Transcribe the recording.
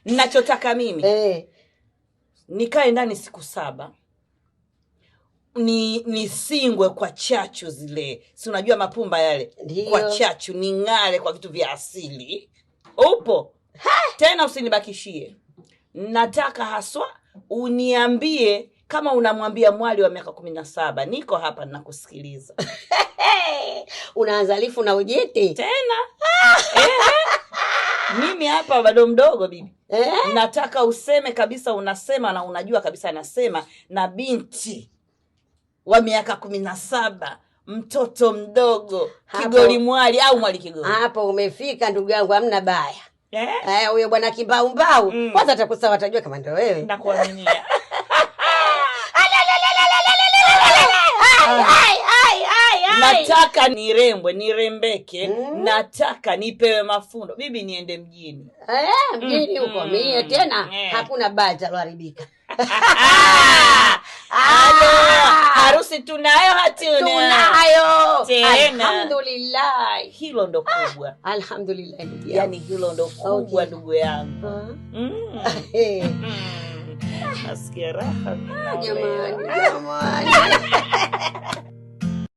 Ninachotaka mimi nikae ndani siku 7 nisingwe kwa chachu zile. Si unajua mapumba yale? Ndiyo. Kwa chachu ning'ale kwa vitu vya asili. Upo? Tena usinibakishie. Nataka haswa uniambie kama unamwambia mwali wa miaka 17. Niko hapa ninakusikiliza. Unaanzalifu na ujeti Tena. Mimi hapa bado mdogo bibi. Nataka useme kabisa unasema na unajua kabisa nasema na binti wa miaka 17, mtoto mdogo, Kigoli mwali au mwali Kigoli. Hapo umefika ndugu yangu, hamna baya. Huyo bwana Kimbaumbau kwanza atakusawa, atajua kama ndio wewe. Nakuaminia. Nataka nirembwe, nirembeke, nataka nipewe mafundo. Bibi niende mjini. Mjini huko mie tena hakuna bata loharibika. Harusi tunayo hatuna? Tunayo. Tena. Alhamdulillah. Hilo ndo kubwa. Alhamdulillah ndugu yangu. Yaani hilo ndo kubwa ndugu yangu. Nasikia raha. Jamani.